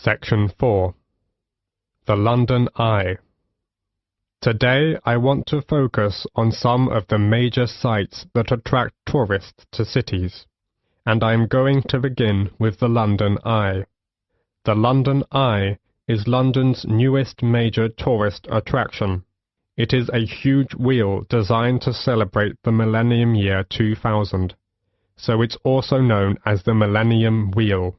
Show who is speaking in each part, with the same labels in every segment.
Speaker 1: Section 4. The London Eye. Today I want to focus on some of the major sites that attract tourists to cities, and I am going to begin with the London Eye. The London Eye is London's newest major tourist attraction. It is a huge wheel designed to celebrate the millennium year 2000, so it's also known as the Millennium Wheel.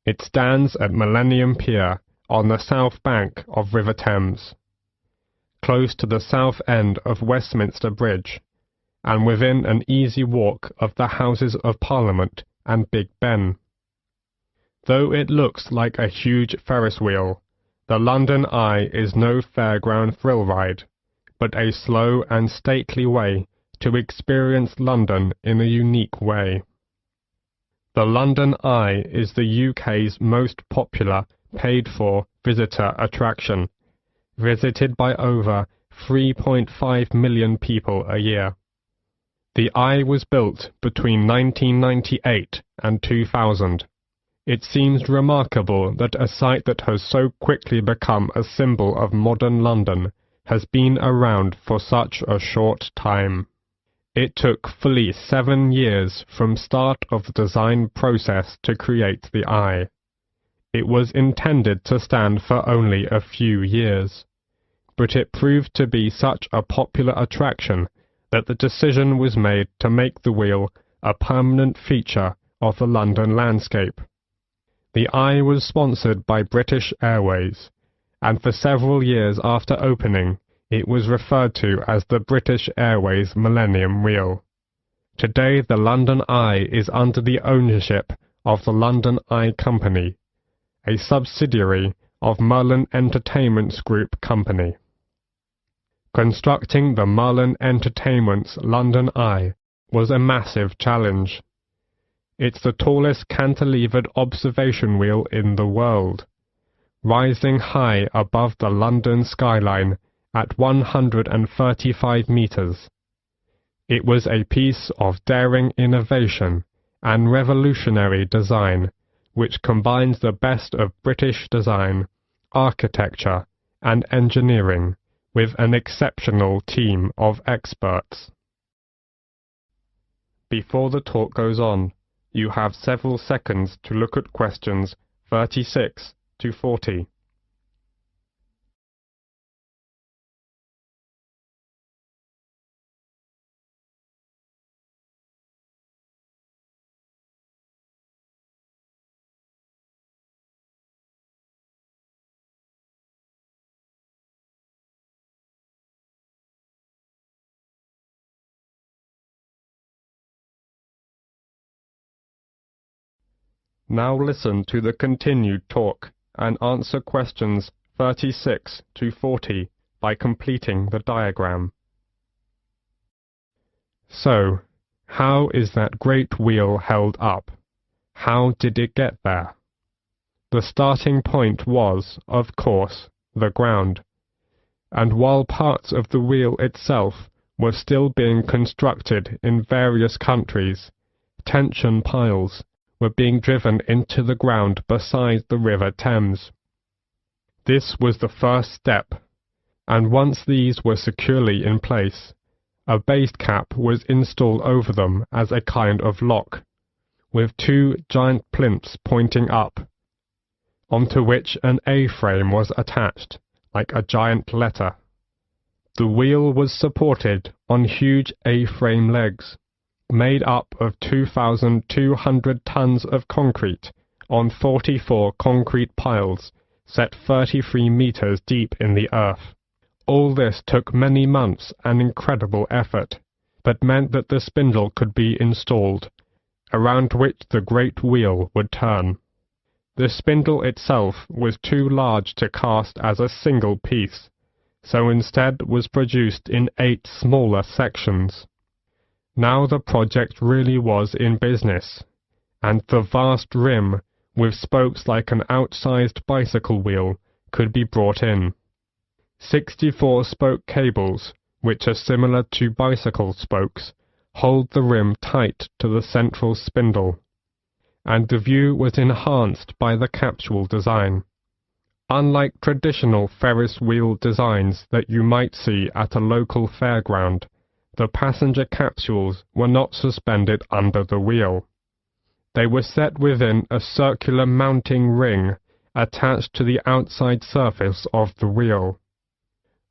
Speaker 1: It stands at Millennium Pier on the south bank of River Thames, close to the south end of Westminster Bridge, and within an easy walk of the Houses of Parliament and Big Ben. Though it looks like a huge Ferris wheel, the London Eye is no fairground thrill ride, but a slow and stately way to experience London in a unique way. The London Eye is the UK's most popular paid-for visitor attraction, visited by over 3.5 million people a year. The Eye was built between 1998 and 2000. It seems remarkable that a site that has so quickly become a symbol of modern London has been around for such a short time. It took fully 7 years from start of the design process to create the Eye. It was intended to stand for only a few years, but it proved to be such a popular attraction that the decision was made to make the wheel a permanent feature of the London landscape. The Eye was sponsored by British Airways, and for several years after opening, it was referred to as the British Airways Millennium Wheel. Today the London Eye is under the ownership of the London Eye Company, a subsidiary of Merlin Entertainments Group Company. Constructing the Merlin Entertainments London Eye was a massive challenge. It's the tallest cantilevered observation wheel in the world, rising high above the London skyline at 135 meters. It was a piece of daring innovation and revolutionary design, which combines the best of British design, architecture, and engineering with an exceptional team of experts. Before the talk goes on, you have several seconds to look at questions 36 to 40. Now listen to the continued talk and answer questions 36 to 40 by completing the diagram. So, how is that great wheel held up? How did it get there? The starting point was, of course, the ground, and while parts of the wheel itself were still being constructed in various countries, tension piles were being driven into the ground beside the River Thames. This was the first step, and once these were securely in place, a base cap was installed over them as a kind of lock, with 2 giant plinths pointing up, onto which an A-frame was attached, like a giant letter. The wheel was supported on huge A-frame legs, made up of 2,200 tons of concrete on 44 concrete piles set 33 meters deep in the earth. All this took many months and incredible effort, but meant that the spindle could be installed, around which the great wheel would turn. The spindle itself was too large to cast as a single piece, so instead was produced in 8 smaller sections. Now the project really was in business, and the vast rim, with spokes like an outsized bicycle wheel, could be brought in. 64 spoke cables, which are similar to bicycle spokes, hold the rim tight to the central spindle, and the view was enhanced by the capsule design. Unlike traditional Ferris wheel designs that you might see at a local fairground, the passenger capsules were not suspended under the wheel. They were set within a circular mounting ring attached to the outside surface of the wheel.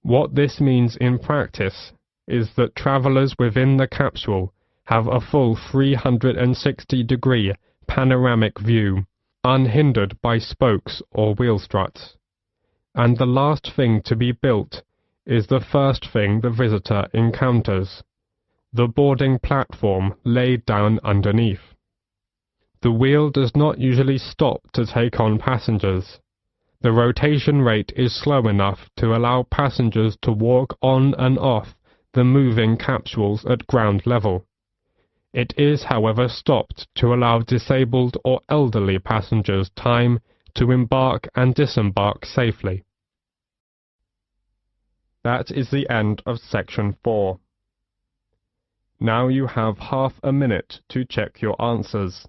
Speaker 1: What this means in practice is that travellers within the capsule have a full 360-degree panoramic view, unhindered by spokes or wheel struts. And the last thing to be built is the first thing the visitor encounters, the boarding platform laid down underneath. The wheel does not usually stop to take on passengers. The rotation rate is slow enough to allow passengers to walk on and off the moving capsules at ground level. It is, however, stopped to allow disabled or elderly passengers time to embark and disembark safely. That is the end of section 4. Now you have half a minute to check your answers.